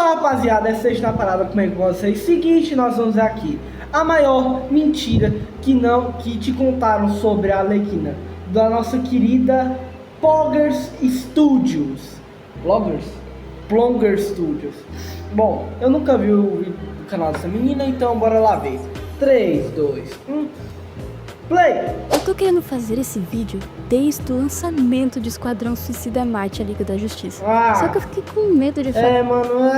rapaziada, essa é a parada, como é que vocês? Seguinte, nós vamos aqui. A maior mentira que te contaram sobre a Arlequina, da nossa querida Poggers Studios. Plonger Studios. Bom, eu nunca vi o vídeo do canal dessa menina, então bora lá ver. 3, 2, 1, play! Eu tô querendo fazer esse vídeo desde o lançamento de Esquadrão Suicida Marte, a Liga da Justiça. Só que eu fiquei com medo de fazer. Mano,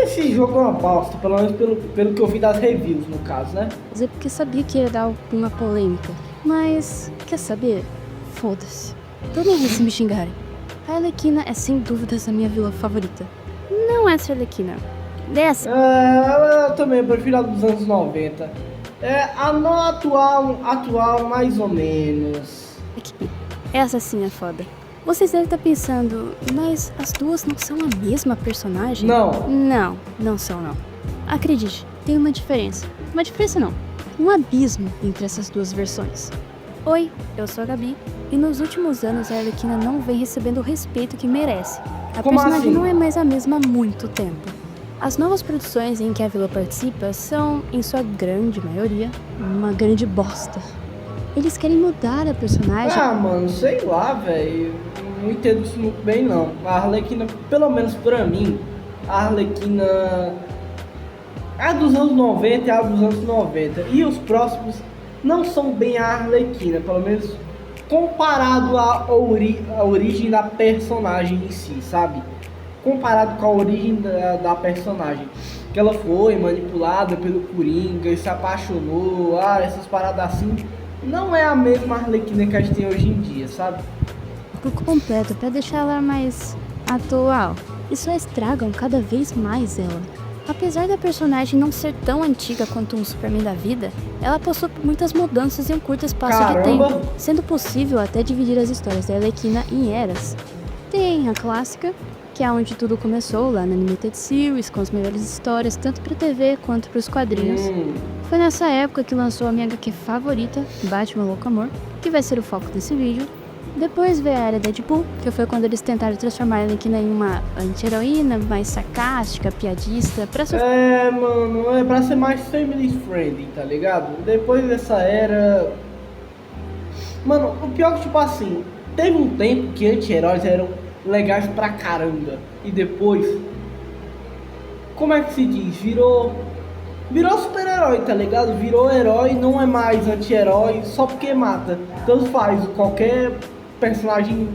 esse jogo é uma bosta, pelo menos pelo que eu vi das reviews, no caso, né? Fazer porque sabia que ia dar alguma polêmica. Mas, quer saber? Foda-se. Tô nem aí se me xingarem. A Arlequina é sem dúvidas a minha vilã favorita. Não essa Arlequina. Dessa. Eu também prefiro a dos anos 90. A não atual mais ou menos. Aqui. Essa sim é foda. Vocês devem estar pensando, mas as duas não são a mesma personagem? Não são não. Acredite, tem uma diferença. Uma diferença não. Um abismo entre essas duas versões. Oi, eu sou a Gabi, e nos últimos anos a Arlequina não vem recebendo o respeito que merece. A personagem não é mais a mesma há muito tempo. As novas produções em que a vilã participa são, em sua grande maioria, uma grande bosta. Eles querem mudar a personagem. Mano, sei lá, velho. Não entendo isso muito bem, não. A Arlequina, pelo menos pra mim, a Arlequina... A dos anos 90 é a dos anos 90. E os próximos não são bem a Arlequina, pelo menos comparado à origem da personagem em si, sabe? Comparado com a origem da personagem. Que ela foi manipulada pelo Coringa e se apaixonou, essas paradas assim. Não é a mesma Arlequina que a gente tem hoje em dia, sabe? Por completo, pra deixar ela mais atual. E só estragam cada vez mais ela. Apesar da personagem não ser tão antiga quanto um Superman da vida, ela possui muitas mudanças em um curto espaço de tempo, sendo possível até dividir as histórias da Arlequina em eras. Tem a clássica, que é onde tudo começou, lá na Animated Series, com as melhores histórias, tanto pra TV quanto pros quadrinhos. Foi nessa época que lançou a minha HQ favorita, Batman Louco Amor, que vai ser o foco desse vídeo. Depois veio a era Deadpool, que foi quando eles tentaram transformar a Arlequina em uma anti-heroína, mais sarcástica, piadista, mano, é pra ser mais family friendly, tá ligado? Depois dessa era... Mano, o pior que, tipo assim, teve um tempo que anti-heróis eram legais pra caramba. E depois, como é que se diz? Virou super-herói, tá ligado? Virou herói, não é mais anti-herói só porque mata. Tanto faz, qualquer personagem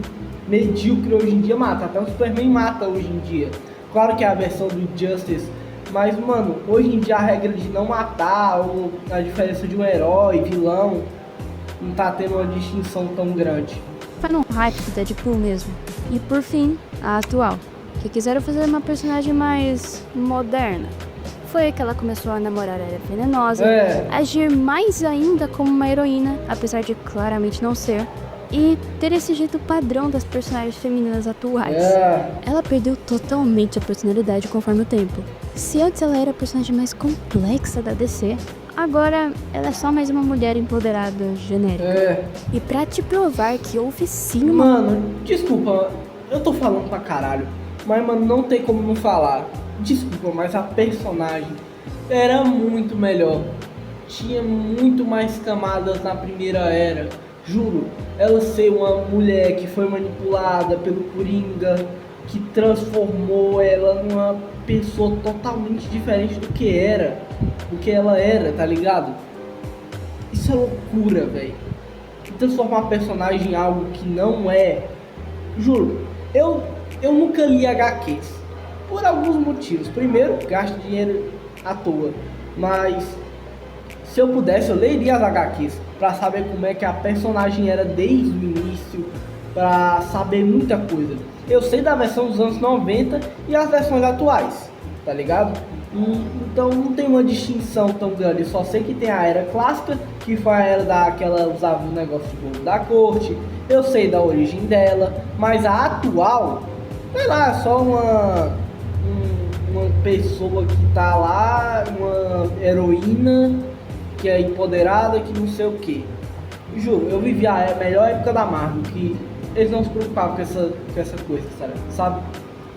medíocre hoje em dia mata. Até o Superman mata hoje em dia. Claro que é a versão do Justice, mas, mano, hoje em dia a regra de não matar, ou a diferença de um herói, vilão, não tá tendo uma distinção tão grande. Foi no hype do Deadpool mesmo. E por fim, a atual, que quiseram fazer uma personagem mais moderna. Foi que ela começou a namorar a Era Venenosa, agir mais ainda como uma heroína, apesar de claramente não ser, e ter esse jeito padrão das personagens femininas atuais. Ela perdeu totalmente a personalidade conforme o tempo. Se antes ela era a personagem mais complexa da DC, agora ela é só mais uma mulher empoderada genérica. E pra te provar que houve sim uma... Mano, desculpa, eu tô falando pra caralho, mas, mano, não tem como não falar. Desculpa, mas a personagem era muito melhor. Tinha muito mais camadas na primeira era. Juro, ela ser uma mulher que foi manipulada pelo Coringa, que transformou ela numa pessoa totalmente diferente do que ela era, tá ligado? Isso é loucura, velho. Transformar a personagem em algo que não é. Juro, eu nunca li HQs. Por alguns motivos. Primeiro, gasto dinheiro à toa. Mas se eu pudesse, eu leria as HQs pra saber como é que a personagem era desde o início, pra saber muita coisa. Eu sei da versão dos anos 90 e as versões atuais, tá ligado? Então não tem uma distinção tão grande. Eu só sei que tem a era clássica, que foi a era que ela usava o negócio de bolo da corte. Eu sei da origem dela, mas a atual, sei lá, é só uma pessoa que tá lá, uma heroína que é empoderada, que não sei o que. Juro, eu vivi a melhor época da Marvel, que eles não se preocupavam com essa coisa, sabe?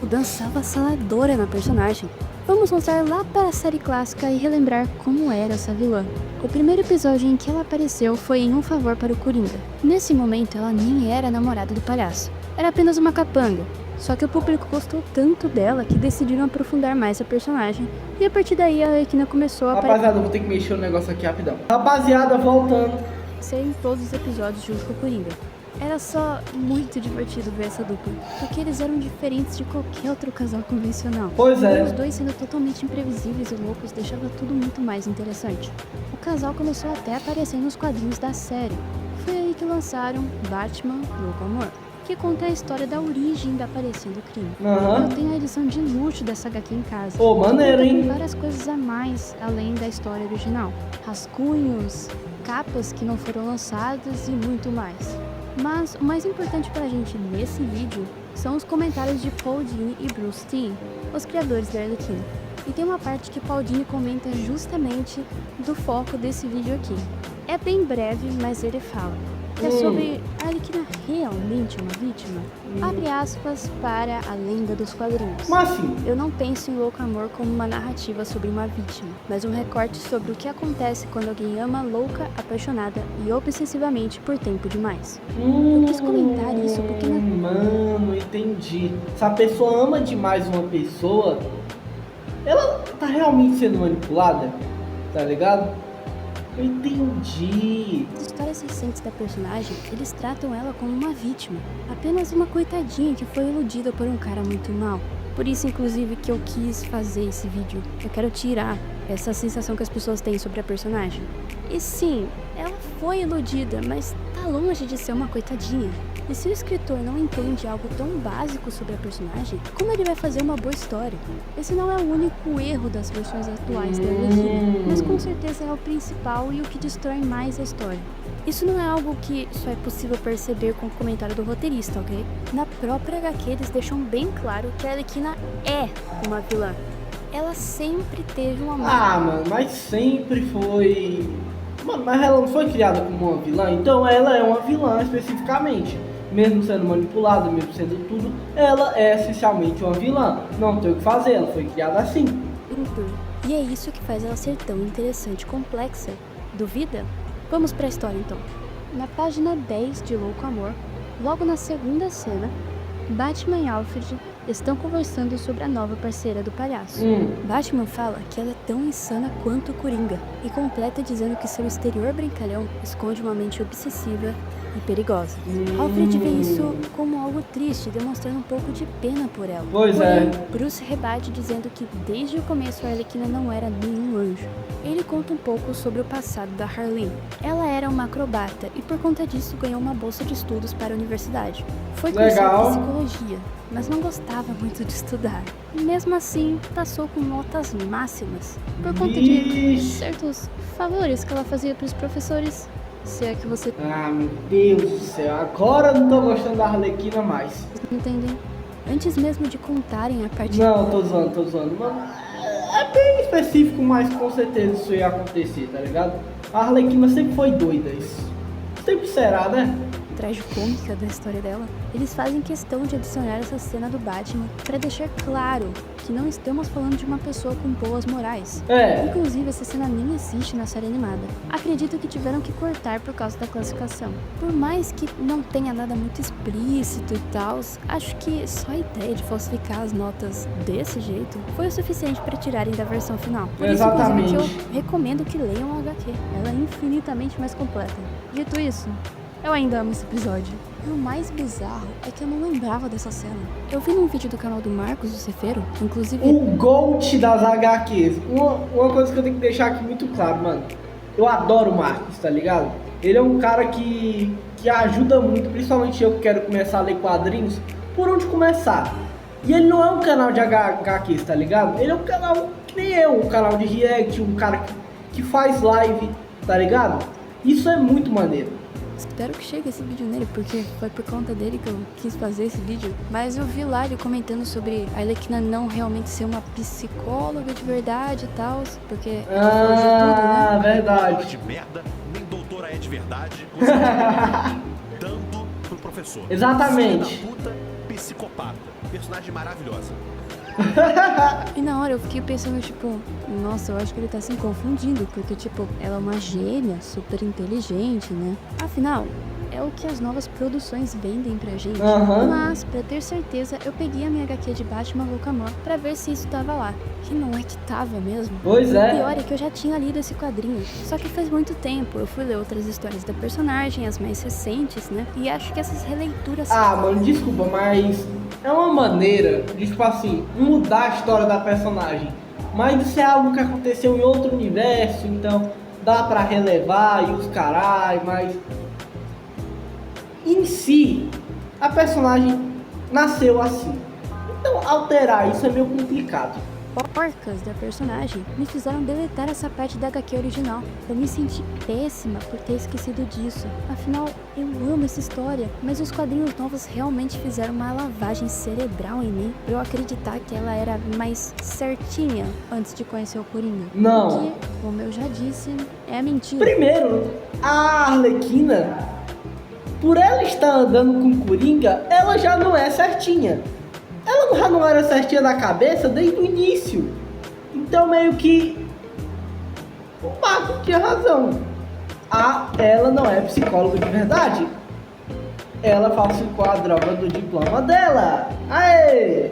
mudança avassaladora na personagem. Vamos voltar lá para a série clássica e relembrar como era essa vilã. O primeiro episódio em que ela apareceu foi em Um Favor para o Coringa. Nesse momento ela nem era namorada do palhaço, era apenas uma capanga. Só que o público gostou tanto dela que decidiram aprofundar mais a personagem, e a partir daí a Arlequina começou a Rapaziada, eu vou ter que mexer o negócio aqui rapidão. Rapaziada, voltando. aparecer em todos os episódios junto com o Coringa. Era só muito divertido ver essa dupla, porque eles eram diferentes de qualquer outro casal convencional. Pois é. E os dois sendo totalmente imprevisíveis e loucos deixava tudo muito mais interessante. O casal começou até a aparecer nos quadrinhos da série. Foi aí que lançaram Batman Louco Amor, que conta a história da origem da aparência do crime. Aham. Eu tenho a edição de luxo dessa HQ em casa. Pô, maneiro, hein? Tem várias coisas a mais além da história original. Rascunhos, capas que não foram lançadas e muito mais. Mas o mais importante pra gente nesse vídeo são os comentários de Paul Dini e Bruce Timm, os criadores da Arlequina. E tem uma parte que Paul Dini comenta justamente do foco desse vídeo aqui. É bem breve, mas ele fala que é sobre a Arlequina realmente uma vítima? Abre aspas para a lenda dos quadrinhos. Como assim? Eu não penso em Louco Amor como uma narrativa sobre uma vítima, mas um recorte sobre o que acontece quando alguém ama louca, apaixonada e obsessivamente por tempo demais. Eu quis comentar isso porque Mano, entendi. Se a pessoa ama demais uma pessoa, ela tá realmente sendo manipulada, tá ligado? Eu entendi. Nas histórias recentes da personagem, eles tratam ela como uma vítima, apenas uma coitadinha que foi iludida por um cara muito mau. Por isso, inclusive, que eu quis fazer esse vídeo. Eu quero tirar essa sensação que as pessoas têm sobre a personagem. E sim, ela foi iludida, mas tá longe de ser uma coitadinha. E se o escritor não entende algo tão básico sobre a personagem, como ele vai fazer uma boa história? Esse não é o único erro das versões atuais da Arlequina, mas com certeza é o principal e o que destrói mais a história. Isso não é algo que só é possível perceber com o comentário do roteirista, ok? Na própria HQ eles deixam bem claro que a Arlequina é uma vilã. Ela sempre teve uma Mano, mas sempre foi... Mano, mas ela não foi criada como uma vilã, então ela é uma vilã especificamente. Mesmo sendo manipulada, mesmo sendo tudo, ela é essencialmente uma vilã. Não tem o que fazer, ela foi criada assim. E é isso que faz ela ser tão interessante e complexa. Duvida? Vamos pra história então. Na página 10 de Louco Amor, logo na segunda cena, Batman e Alfred estão conversando sobre a nova parceira do palhaço. Batman fala que ela é tão insana quanto o Coringa e completa dizendo que seu exterior brincalhão esconde uma mente obsessiva e perigosa. Alfred vê isso como algo triste, demonstrando um pouco de pena por ela. Pois é. Bruce rebate dizendo que desde o começo a Arlequina não era nenhum anjo. Ele conta um pouco sobre o passado da Harleen. Ela era uma acrobata e por conta disso ganhou uma bolsa de estudos para a universidade. Foi cursar psicologia, mas não gostava muito de estudar. E mesmo assim, passou com notas máximas por conta de certos favores que ela fazia para os professores. Se é que você... Ah, meu Deus do céu, agora eu não tô gostando da Arlequina mais. Entendem? Antes mesmo de contarem a parte... Não, tô zoando. Mano, é bem específico, mas com certeza isso ia acontecer, tá ligado? A Arlequina sempre foi doida, isso sempre será, né? Tragicômica da história dela, eles fazem questão de adicionar essa cena do Batman para deixar claro que não estamos falando de uma pessoa com boas morais. Inclusive, essa cena nem existe na série animada. Acredito que tiveram que cortar por causa da classificação. Por mais que não tenha nada muito explícito e tal, acho que só a ideia de falsificar as notas desse jeito foi o suficiente para tirarem da versão final. Por isso, inclusive, que eu recomendo que leiam a HQ. Ela é infinitamente mais completa. Dito isso, eu ainda amo esse episódio. E o mais bizarro é que eu não lembrava dessa cena. Eu vi num vídeo do canal do Marcos, do Cefeiro, inclusive... O GOAT das HQs. Uma coisa que eu tenho que deixar aqui muito claro, mano. Eu adoro o Marcos, tá ligado? Ele é um cara que ajuda muito, principalmente eu que quero começar a ler quadrinhos, por onde começar. E ele não é um canal de HQs, tá ligado? Ele é um canal que nem eu, um canal de react, um cara que faz live, tá ligado? Isso é muito maneiro. Espero que chegue esse vídeo nele, porque foi por conta dele que eu quis fazer esse vídeo. Mas eu vi lá ele comentando sobre a Arlequina não realmente ser uma psicóloga de verdade e tal, porque ela foge tudo, né? Verdade. De merda, nem doutora é de verdade, dando pro professor. Exatamente. Filha da puta, psicopata. Personagem maravilhosa. E na hora eu fiquei pensando, tipo, nossa, eu acho que ele tá se confundindo, porque, tipo, ela é uma gêmea super inteligente, né? Afinal, é o que as novas produções vendem pra gente. Aham. Mas, pra ter certeza, eu peguei a minha HQ de Batman Loucamã pra ver se isso tava lá. Que não é que tava mesmo. Pois O é. pior é que eu já tinha lido esse quadrinho, só que faz muito tempo. Eu fui ler outras histórias da personagem, as mais recentes, né? E acho que essas releituras... Ah, mano, desculpa, mas é uma maneira de, tipo assim, mudar a história da personagem. Mas isso é algo que aconteceu em outro universo, então dá pra relevar e os carai, mas em si, a personagem nasceu assim. Então alterar isso é meio complicado. porcas da personagem me fizeram deletar essa parte da HQ original. Eu me senti péssima por ter esquecido disso. Afinal, eu amo essa história, mas os quadrinhos novos realmente fizeram uma lavagem cerebral em mim pra eu acreditar que ela era mais certinha antes de conhecer o Coringa. Não. Porque, como eu já disse, é mentira. Primeiro, a Arlequina, por ela estar andando com o Coringa, ela já não é certinha. Ela já não era certinha da cabeça desde o início. Então meio que o Marco tinha razão. Ela não é psicóloga de verdade. Ela falsificou a droga do diploma dela. Aê!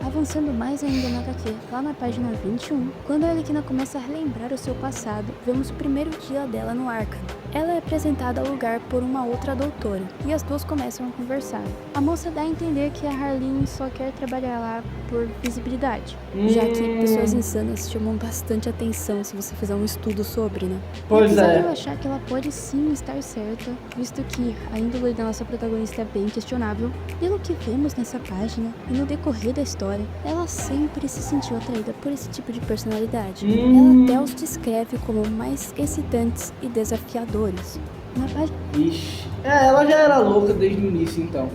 Avançando mais ainda na HQ, lá na página 21, quando a Arlequina começa a relembrar o seu passado, vemos o primeiro dia dela no Arkham. Ela é apresentada ao lugar por uma outra doutora, e as duas começam a conversar. A moça dá a entender que a Harleen só quer trabalhar lá por visibilidade, já que pessoas insanas chamam bastante atenção se você fizer um estudo sobre, né? Pois Apesar é. de eu achar que ela pode sim estar certa, visto que a índole da nossa protagonista é bem questionável, pelo que vemos nessa página e no decorrer da história, ela sempre se sentiu atraída por esse tipo de personalidade. Ela até os descreve como mais excitantes e desafiadores. Na página Ixi. Ela já era louca desde o início, então.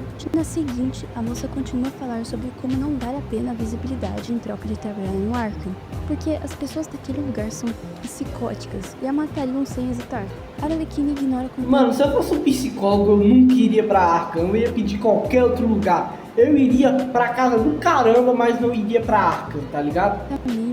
seguinte, a moça continua a falar sobre como não vale a pena a visibilidade em troca de trabalhar no Arkham, porque as pessoas daquele lugar são psicóticas e a matariam sem hesitar. A Arlequina ignora com Mano, se eu fosse um psicólogo, eu nunca iria pra Arkham. Eu ia pedir qualquer outro lugar. Eu iria pra casa do caramba, mas não iria pra Arkham, tá ligado?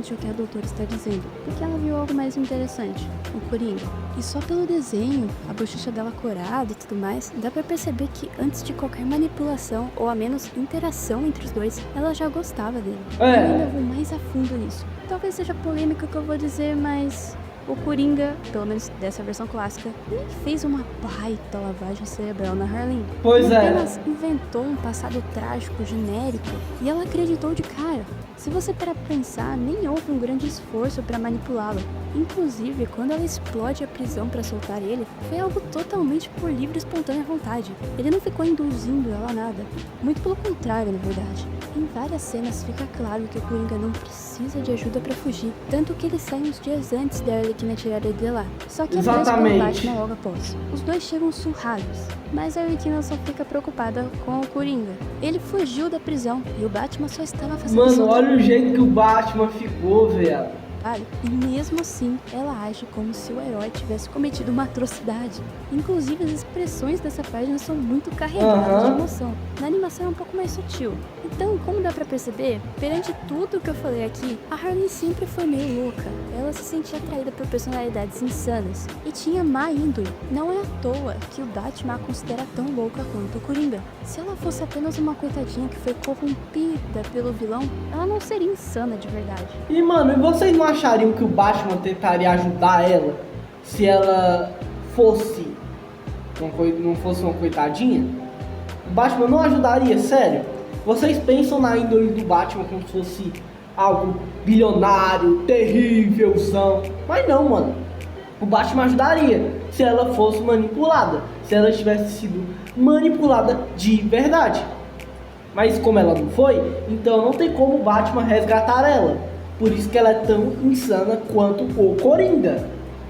exatamente o que a doutora está dizendo, porque ela viu algo mais interessante, o Coringa. E só pelo desenho, a bochecha dela corada e tudo mais, dá pra perceber que antes de qualquer manipulação, ou a menos interação entre os dois, ela já gostava dele. Eu ainda vou mais a fundo nisso. Talvez seja polêmico o que eu vou dizer, mas o Coringa, pelo menos dessa versão clássica, nem fez uma baita lavagem cerebral na Harleen. Pois Ele é. apenas inventou um passado trágico, genérico, e ela acreditou de cara. Se você parar pra pensar, nem houve um grande esforço pra manipulá-lo. Inclusive, quando ela explode a prisão pra soltar ele, foi algo totalmente por livre e espontânea vontade. Ele não ficou induzindo ela a nada. Muito pelo contrário, na verdade. Em várias cenas fica claro que o Coringa não precisa de ajuda pra fugir, tanto que ele sai uns dias antes da Arlequina tirar ele de lá. Só que é preso pelo Exatamente. Batman logo após. Os dois chegam surrados, mas a Arlequina só fica preocupada com o Coringa. Ele fugiu da prisão e o Batman só estava fazendo Mano, seu olha o jeito que o Batman ficou, velho. trabalho, e mesmo assim ela age como se o herói tivesse cometido uma atrocidade. Inclusive as expressões dessa página são muito carregadas de emoção. Na animação é um pouco mais sutil. Então, como dá pra perceber, perante tudo que eu falei aqui, a Harleen sempre foi meio louca. Ela se sentia atraída por personalidades insanas e tinha má índole. Não é à toa que o Batman a considera tão louca quanto o Coringa. Se ela fosse apenas uma coitadinha que foi corrompida pelo vilão, ela não seria insana de verdade. E mano, e vocês não achariam que o Batman tentaria ajudar ela se ela fosse não fosse uma coitadinha? O Batman não ajudaria, sério? Vocês pensam na índole do Batman como se fosse algo bilionário, terrívelzão. Mas não, mano. O Batman ajudaria se ela fosse manipulada. Se ela tivesse sido manipulada de verdade. Mas como ela não foi, então não tem como o Batman resgatar ela. Por isso que ela é tão insana quanto o Coringa.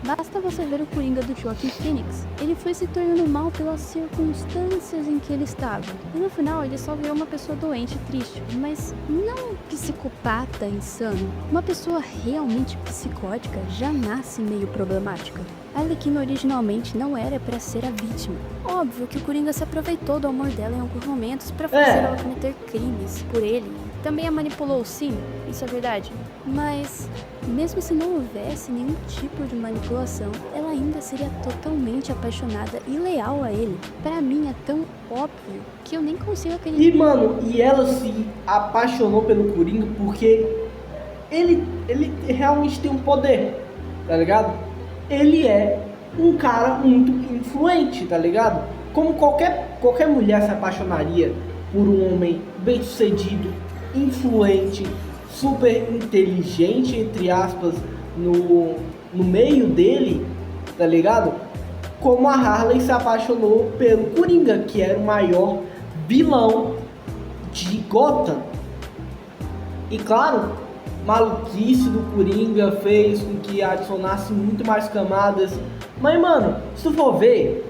Basta você ver o Coringa do Joaquin Phoenix. Ele foi se tornando mal pelas circunstâncias em que ele estava. E no final ele só virou uma pessoa doente e triste. Mas não um psicopata insano. Uma pessoa realmente psicótica já nasce meio problemática. A Arlequina originalmente não era pra ser a vítima. Óbvio que o Coringa se aproveitou do amor dela em alguns momentos pra fazer ela cometer crimes por ele. Também a manipulou, sim, isso é verdade. Mas, mesmo se não houvesse nenhum tipo de manipulação, ela ainda seria totalmente apaixonada e leal a ele. Pra mim é tão óbvio que eu nem consigo acreditar. E mano, e ela se apaixonou pelo Coringa porque ele realmente tem um poder, tá ligado? Ele é um cara muito influente, tá ligado? Como qualquer mulher se apaixonaria por um homem bem-sucedido, influente, super inteligente, entre aspas, no meio dele, tá ligado? Como a Harley se apaixonou pelo Coringa, que era o maior vilão de Gotham. E claro, maluquice do Coringa fez com que adicionasse muito mais camadas. Mas mano, se tu for ver,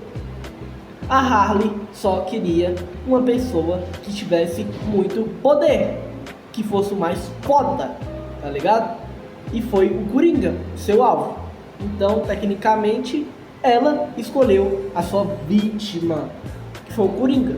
a Harley só queria uma pessoa que tivesse muito poder, que fosse o mais foda, tá ligado? E foi o Coringa, seu alvo. Então, tecnicamente, ela escolheu a sua vítima, que foi o Coringa.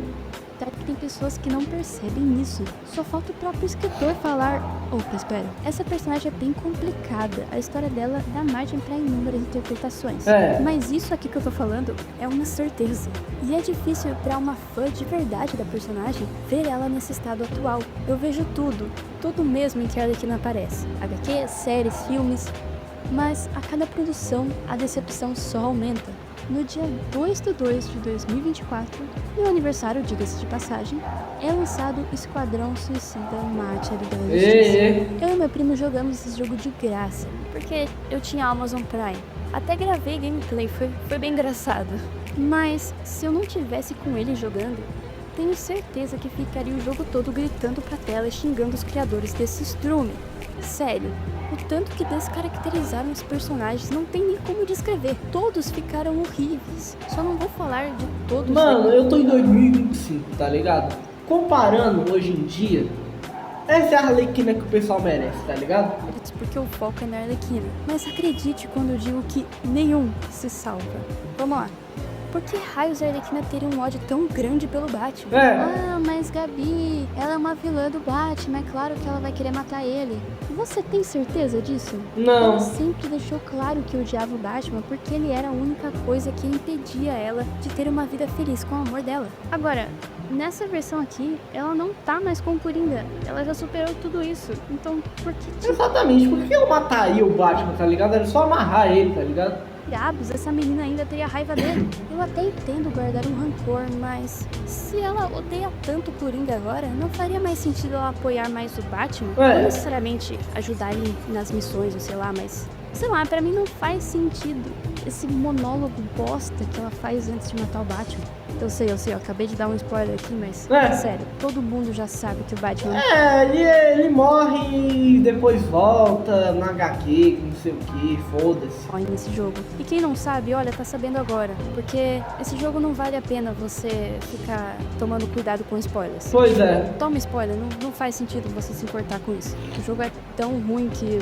Tem pessoas que não percebem isso. Só falta o próprio escritor falar: opa, espera, essa personagem é bem complicada. A história dela dá margem para inúmeras interpretações. Mas isso aqui que eu tô falando é uma certeza. E é difícil para uma fã de verdade da personagem ver ela nesse estado atual. Eu vejo tudo mesmo em que a Arlequina aparece. HQ, séries, filmes. Mas a cada produção, a decepção só aumenta. No dia 2/2/2024, meu aniversário, diga-se de passagem, é lançado Esquadrão Suicida Mate a Liga da Justiça. Eu e meu primo jogamos esse jogo de graça, porque eu tinha Amazon Prime. Até gravei gameplay, foi bem engraçado. Mas se eu não tivesse com ele jogando, tenho certeza que ficaria o jogo todo gritando pra tela e xingando os criadores desse estrume. Sério, o tanto que descaracterizaram os personagens não tem nem como descrever. Todos ficaram horríveis. Só não vou falar de todos. Mano, eu tô em 2025, tá ligado? Comparando hoje em dia, essa é a Arlequina que o pessoal merece, tá ligado? Porque o foco é na Arlequina. Mas acredite quando eu digo que nenhum se salva. Vamos lá. Por que raios a Arlequina teria um ódio tão grande pelo Batman? Ah, mas Gabi, ela é uma vilã do Batman, é claro que ela vai querer matar ele. Você tem certeza disso? Não. Ela sempre deixou claro que odiava o Batman porque ele era a única coisa que impedia ela de ter uma vida feliz com o amor dela. Agora, nessa versão aqui, ela não tá mais com o Coringa. Ela já superou tudo isso. Então, por que... Exatamente, por que ela mataria o Batman, tá ligado? Era só amarrar ele, tá ligado? Diabos, essa menina ainda teria raiva dele. Eu até entendo guardar um rancor, mas se ela odeia tanto o Coringa agora, não faria mais sentido ela apoiar mais o Batman? Não necessariamente ajudar ele nas missões, ou sei lá, mas... sei lá, pra mim não faz sentido esse monólogo bosta que ela faz antes de matar o Batman. Eu sei, eu acabei de dar um spoiler aqui, mas sério, todo mundo já sabe que o Batman... ele morre e depois volta na HQ, não sei o que, foda-se. Morre nesse jogo. E quem não sabe, olha, tá sabendo agora, porque esse jogo não vale a pena você ficar tomando cuidado com spoilers. Pois é. Toma spoiler, não faz sentido você se importar com isso. O jogo é tão ruim que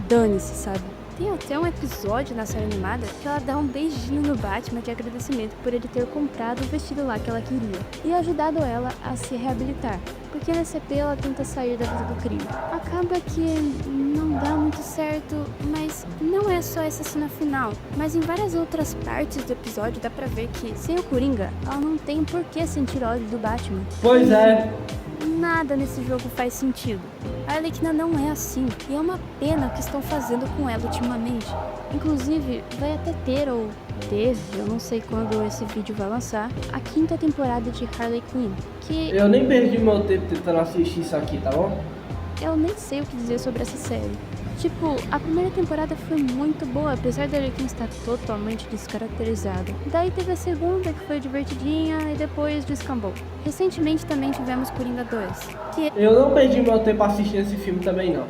dane-se, sabe? Tem até um episódio na série animada que ela dá um beijinho no Batman de agradecimento por ele ter comprado o vestido lá que ela queria e ajudado ela a se reabilitar, porque na CP ela tenta sair da vida do crime. Acaba que não dá muito certo, mas não é só essa cena final, mas em várias outras partes do episódio dá pra ver que sem o Coringa, ela não tem por que sentir ódio do Batman. Pois é. Nada nesse jogo faz sentido. A Arlequina não é assim, e é uma pena o que estão fazendo com ela ultimamente. Inclusive, vai até ter, ou teve, eu não sei quando esse vídeo vai lançar, a 5ª temporada de Harley Quinn, que... Eu nem perdi meu tempo tentando assistir isso aqui, tá bom? Eu nem sei o que dizer sobre essa série. Tipo, a primeira temporada foi muito boa, apesar da Arlequina estar totalmente descaracterizada. Daí teve a segunda, que foi divertidinha, e depois descambou. Recentemente também tivemos Coringa 2, que... Eu não perdi meu tempo assistindo esse filme também, não.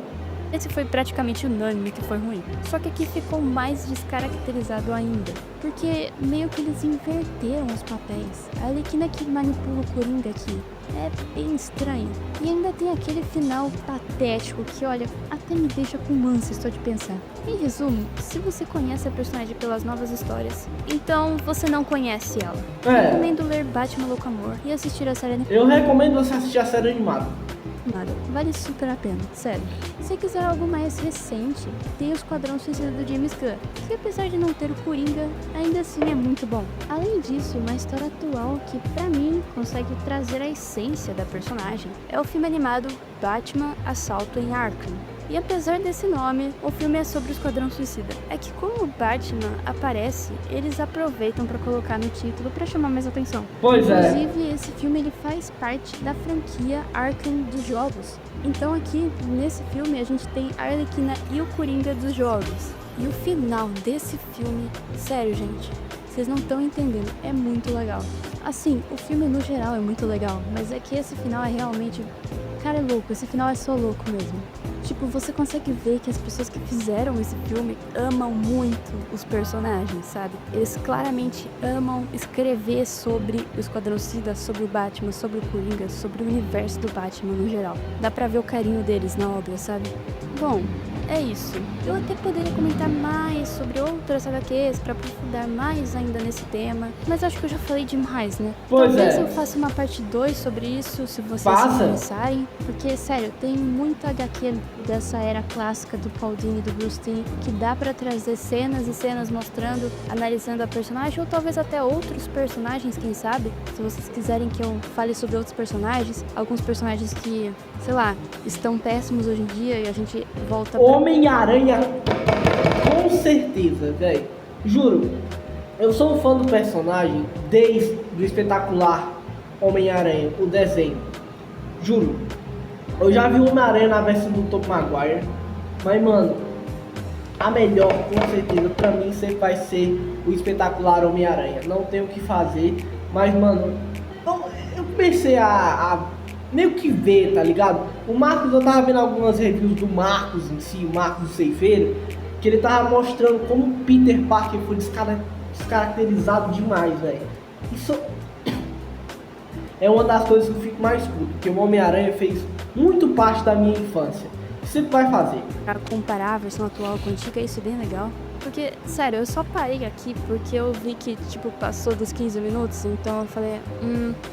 Esse foi praticamente unânime que foi ruim. Só que aqui ficou mais descaracterizado ainda, porque meio que eles inverteram os papéis. A Arlequina que manipula o Coringa aqui é bem estranho. E ainda tem aquele final patético que, olha, até me deixa com ânsia só de pensar. Em resumo, se você conhece a personagem pelas novas histórias, então você não conhece ela. Recomendo ler Batman Louco Amor e assistir a série animada. Eu recomendo você assistir a série animada. Vale super a pena, sério. Se quiser algo mais recente, tem o Esquadrão Suicida do James Gunn, que apesar de não ter o Coringa, ainda assim é muito bom. Além disso, uma história atual que pra mim consegue trazer a essência da personagem é o filme animado Batman Assalto em Arkham. E apesar desse nome, o filme é sobre o Esquadrão Suicida. É que como o Batman aparece, eles aproveitam pra colocar no título pra chamar mais atenção. Pois é. Inclusive, esse filme ele faz parte da franquia Arkham dos jogos. Então aqui, nesse filme, a gente tem a Arlequina e o Coringa dos jogos. E o final desse filme, sério gente, vocês não estão entendendo, é muito legal. Assim, o filme no geral é muito legal, mas é que esse final é realmente... Cara, é louco, esse final é só louco mesmo. Tipo, você consegue ver que as pessoas que fizeram esse filme amam muito os personagens, sabe? Eles claramente amam escrever sobre o Esquadrão Suicida, sobre o Batman, sobre o Coringa, sobre o universo do Batman no geral. Dá pra ver o carinho deles na obra, sabe? Bom, é isso. Eu até poderia comentar mais sobre outras HQs pra aprofundar mais ainda nesse tema, mas acho que eu já falei demais, né? Pois Talvez é. eu faça uma parte 2 sobre isso, se vocês Faça. se interessarem, porque, sério, tem muita HQ dessa era clássica do Paul Dini e do Bruce Timm que dá pra trazer cenas e cenas mostrando, analisando a personagem, ou talvez até outros personagens, quem sabe? Se vocês quiserem que eu fale sobre outros personagens, alguns personagens que, sei lá, estão péssimos hoje em dia e a gente volta pra... Homem-Aranha, com certeza, velho. Juro, eu sou um fã do personagem desde o espetacular Homem-Aranha, o desenho. Juro, eu já vi o Homem-Aranha na versão do Tobey Maguire, mas mano, a melhor, com certeza, pra mim sempre vai ser o espetacular Homem-Aranha. Não tenho o que fazer, mas mano, eu comecei a meio que ver, tá ligado? O Marcos, eu tava vendo algumas reviews do Marcos em si, o Marcos do Ceifeiro, que ele tava mostrando como o Peter Parker foi descaracterizado demais, velho. Isso é uma das coisas que eu fico mais puto, porque o Homem-Aranha fez muito parte da minha infância. Sempre vai fazer. Pra comparar a versão atual com a antiga, isso é bem legal. Porque, sério, eu só parei aqui porque eu vi que, tipo, passou dos 15 minutos, então eu falei,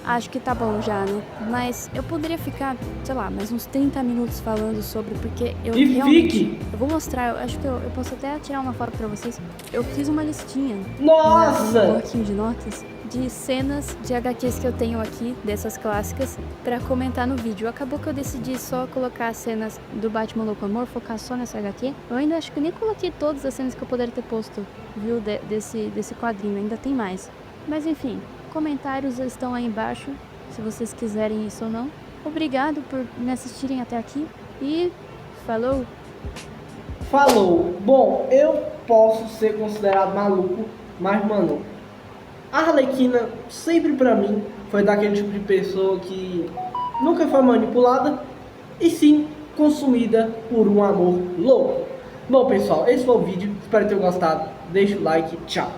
acho que tá bom já, né? Mas eu poderia ficar, sei lá, mais uns 30 minutos falando sobre, porque eu realmente... Eu vou mostrar, eu acho que eu posso até tirar uma foto pra vocês. Eu fiz uma listinha. Nossa! Um bloquinho de notas de cenas de HQs que eu tenho aqui, dessas clássicas, pra comentar no vídeo. Acabou que eu decidi só colocar as cenas do Batman Louco Amor, focar só nessa HQ. Eu ainda acho que nem coloquei todas as cenas que eu poderia ter posto, viu, desse quadrinho, ainda tem mais. Mas enfim, comentários estão aí embaixo, se vocês quiserem isso ou não. Obrigado por me assistirem até aqui e falou! Falou. Bom, eu posso ser considerado maluco, mas mano, a Arlequina sempre pra mim foi daquele tipo de pessoa que nunca foi manipulada e sim consumida por um amor louco. Bom pessoal, esse foi o vídeo, espero que tenham gostado, deixa o like, tchau.